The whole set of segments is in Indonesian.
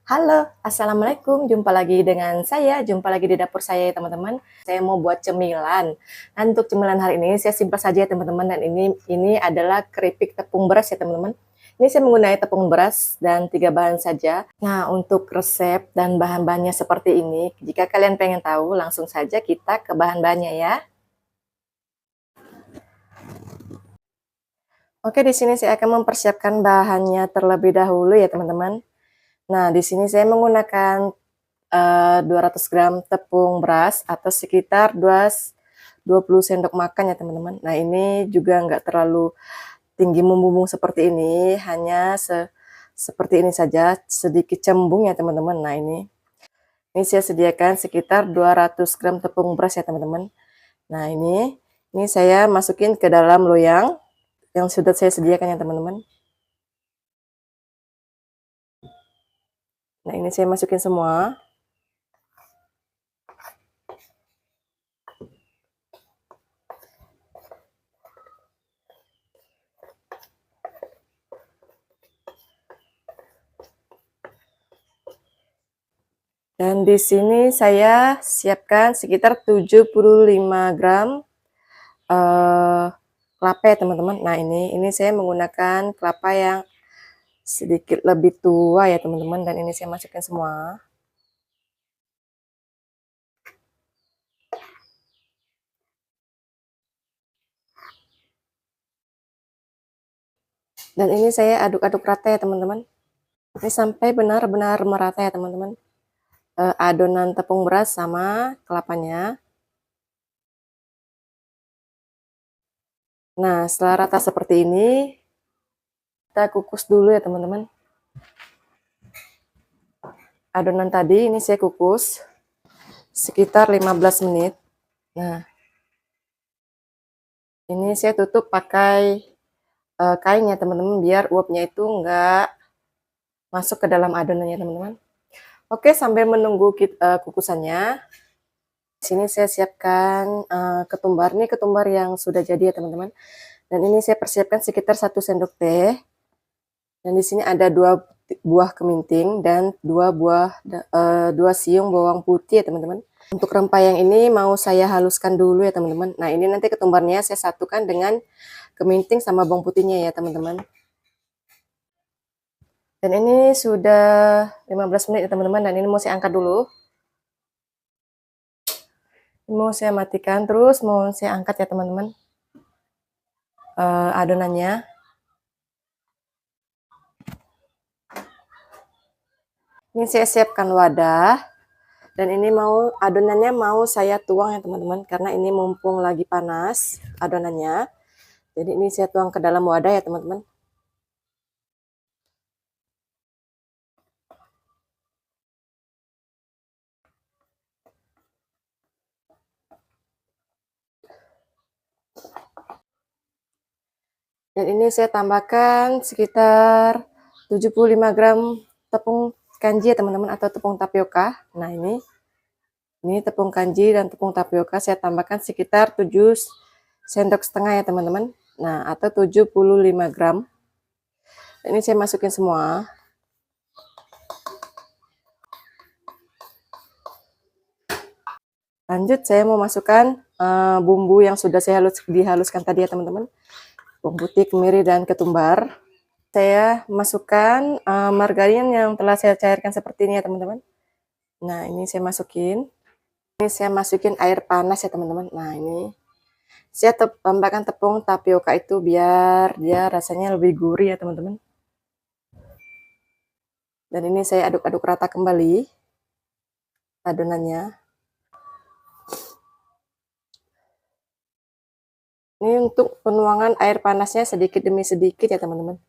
Halo, assalamualaikum. Jumpa lagi dengan saya. Jumpa lagi di dapur saya ya teman-teman. Saya mau buat cemilan. Nah, untuk cemilan hari ini saya simpel saja ya teman-teman. Dan ini adalah keripik tepung beras ya teman-teman. Ini saya menggunakan tepung beras dan 3 bahan saja. Nah, untuk resep dan bahan-bahannya seperti ini. Jika kalian pengen tahu, langsung saja kita ke bahan-bahannya ya. Oke, di sini saya akan mempersiapkan bahannya terlebih dahulu ya teman-teman. Nah, di sini saya menggunakan 200 gram tepung beras atau sekitar 20 sendok makan ya teman-teman. Nah, ini juga nggak terlalu tinggi membumbung seperti ini, hanya seperti ini saja, sedikit cembung ya teman-teman. Nah, ini saya sediakan sekitar 200 gram tepung beras ya teman-teman. Nah, ini saya masukin ke dalam loyang yang sudah saya sediakan ya teman-teman. Nah, ini saya masukin semua. Dan di sini saya siapkan sekitar 75 gram kelapa ya teman-teman. Nah, ini saya menggunakan kelapa yang sedikit lebih tua ya teman-teman, dan ini saya masukkan semua. Dan ini saya aduk-aduk rata ya teman-teman. Ini sampai benar-benar merata ya teman-teman. Adonan tepung beras sama kelapanya. Nah, setelah rata seperti ini, kita kukus dulu ya teman-teman. Adonan tadi ini saya kukus sekitar 15 menit. Nah, ini saya tutup pakai kain ya teman-teman, biar uapnya itu enggak masuk ke dalam adonannya teman-teman. Oke, sambil menunggu kukusannya, di sini saya siapkan ketumbar. Ini ketumbar yang sudah jadi ya teman-teman. Dan ini saya persiapkan sekitar 1 sendok teh. Dan di sini ada 2 buah keminting dan 2 siung bawang putih ya teman-teman. Untuk rempah yang ini mau saya haluskan dulu ya teman-teman. Nah, ini nanti ketumbarnya saya satukan dengan keminting sama bawang putihnya ya teman-teman. Dan ini sudah 15 menit ya teman-teman, dan ini mau saya angkat dulu. Mau saya matikan, terus mau saya angkat ya teman-teman adonannya. Ini saya siapkan wadah, dan ini adonannya mau saya tuang ya teman-teman, karena ini mumpung lagi panas adonannya. Jadi ini saya tuang ke dalam wadah ya teman-teman. Dan ini saya tambahkan sekitar 75 gram tepung kanji ya teman-teman, atau tepung tapioka. Nah, ini tepung kanji dan tepung tapioka saya tambahkan sekitar 7 sendok setengah ya teman-teman. Nah, atau 75 gram. Ini saya masukin semua. Lanjut saya mau masukkan bumbu yang sudah saya dihaluskan tadi ya teman-teman. Bawang putih, kemiri, dan ketumbar. Saya masukkan margarin yang telah saya cairkan seperti ini ya teman-teman. Nah, ini saya masukin. Ini saya masukin air panas ya teman-teman. Nah, ini saya tambahkan tepung tapioka itu biar dia rasanya lebih gurih ya teman-teman. Dan ini saya aduk-aduk rata kembali adonannya. Ini untuk penuangan air panasnya sedikit demi sedikit ya teman-teman.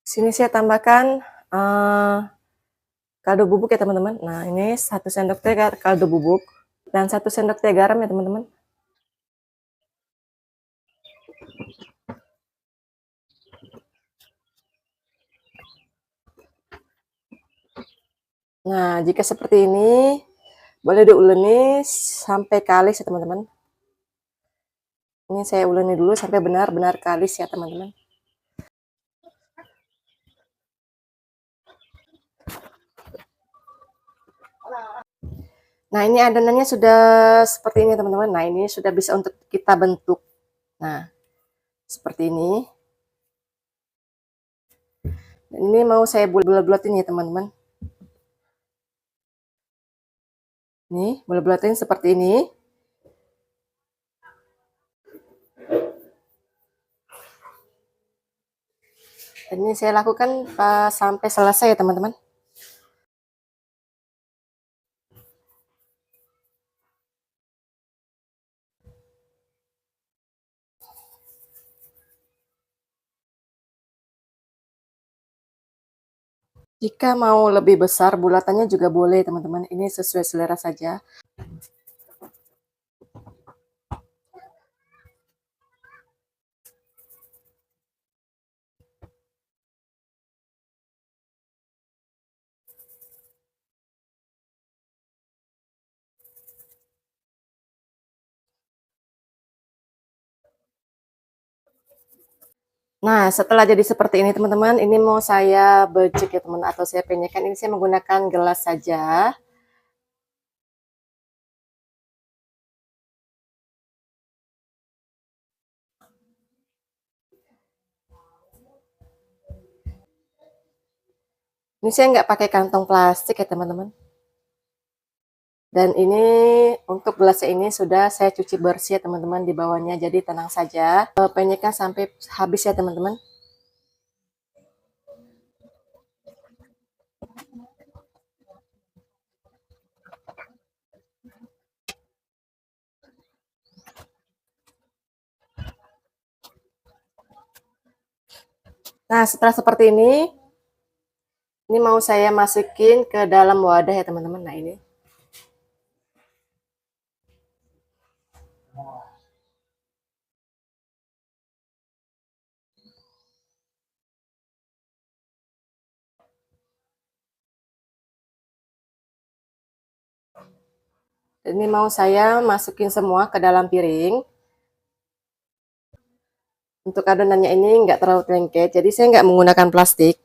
Sini saya tambahkan kaldu bubuk ya teman-teman. Nah, ini 1 sendok teh kaldu bubuk dan 1 sendok teh garam ya teman-teman. Nah, jika seperti ini boleh diuleni sampai kalis ya teman-teman. Ini saya uleni dulu sampai benar-benar kalis ya teman-teman. Nah, ini adonannya sudah seperti ini teman-teman. Nah, ini sudah bisa untuk kita bentuk. Nah, seperti ini. Dan ini mau saya bulat-bulatin ya teman-teman. Nih, bulat-bulatin seperti ini. Dan ini saya lakukan sampai selesai ya teman-teman. Jika mau lebih besar, bulatannya juga boleh teman-teman. Ini sesuai selera saja. Nah, setelah jadi seperti ini teman-teman, ini mau saya becek ya teman, atau saya penyekkan. Ini saya menggunakan gelas saja. Ini saya nggak pakai kantong plastik ya teman-teman. Dan ini untuk gelasnya ini sudah saya cuci bersih ya teman-teman di bawahnya. Jadi tenang saja. Penyekkan sampai habis ya teman-teman. Nah, setelah seperti ini mau saya masukin ke dalam wadah ya teman-teman. Nah, ini. Ini mau saya masukin semua ke dalam piring. Untuk adonannya ini nggak terlalu lengket, jadi saya nggak menggunakan plastik.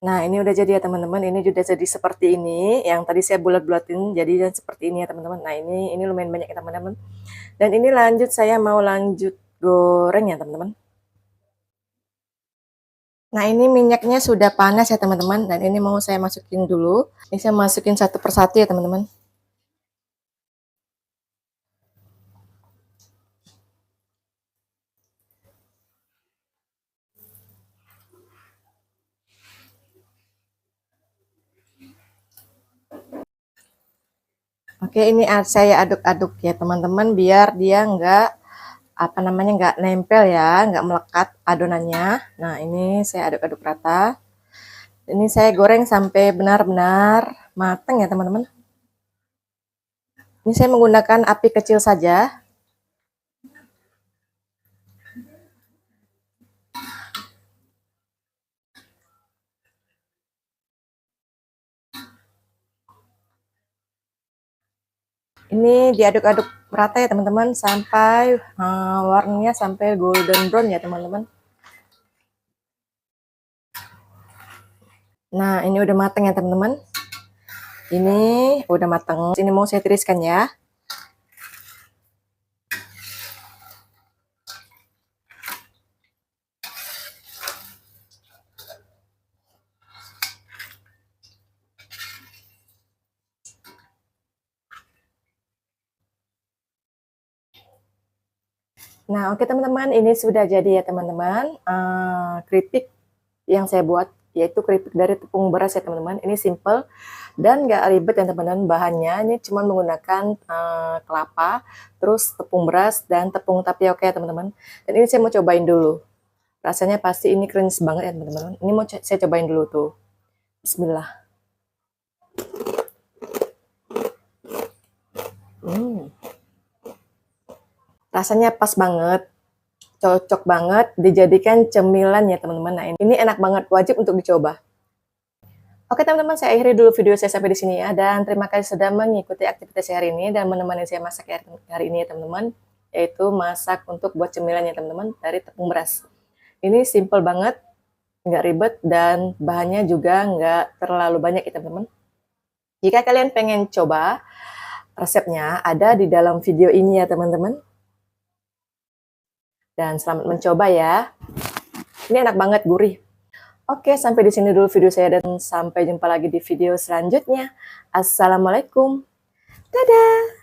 Nah, ini udah jadi ya teman-teman. Ini sudah jadi seperti ini. Yang tadi saya bulat-bulatin jadi dan seperti ini ya teman-teman. Nah, ini lumayan banyak ya teman-teman. Dan ini lanjut saya mau lanjut goreng ya teman-teman. Nah, ini minyaknya sudah panas ya teman-teman. Dan ini mau saya masukin dulu. Ini saya masukin satu persatu ya teman-teman. Oke, ini saya aduk-aduk ya teman-teman biar dia nggak nempel ya, nggak melekat adonannya. Nah, ini saya aduk-aduk rata. Ini saya goreng sampai benar-benar matang ya teman-teman. Ini saya menggunakan api kecil saja. Ini diaduk-aduk rata ya teman-teman sampai warnanya sampai golden brown ya teman-teman. Nah, ini udah matang ya teman-teman. Ini udah matang. Ini mau saya tiriskan ya. Nah, oke teman-teman, ini sudah jadi ya teman-teman. Keripik yang saya buat yaitu keripik dari tepung beras ya teman-teman. Ini simple dan nggak ribet ya teman-teman. Bahannya ini cuma menggunakan kelapa, terus tepung beras dan tepung tapioka ya teman-teman. Dan ini saya mau cobain dulu. Rasanya pasti ini keren banget ya teman-teman. Ini mau saya cobain dulu tuh. Bismillah. Rasanya pas banget. cocok banget dijadikan cemilan ya teman-teman. Nah, ini enak banget, wajib untuk dicoba. Oke teman-teman, saya akhiri dulu video saya sampai di sini ya. Dan terima kasih sudah mengikuti aktivitas saya hari ini dan menemani saya masak hari ini ya teman-teman. Yaitu masak untuk buat cemilan ya teman-teman dari tepung beras. Ini simple banget, nggak ribet, dan bahannya juga nggak terlalu banyak ya teman-teman. Jika kalian pengen coba, resepnya ada di dalam video ini ya teman-teman. Dan selamat mencoba ya. Ini enak banget, gurih. Oke, sampai di sini dulu video saya dan sampai jumpa lagi di video selanjutnya. Assalamualaikum. Dadah.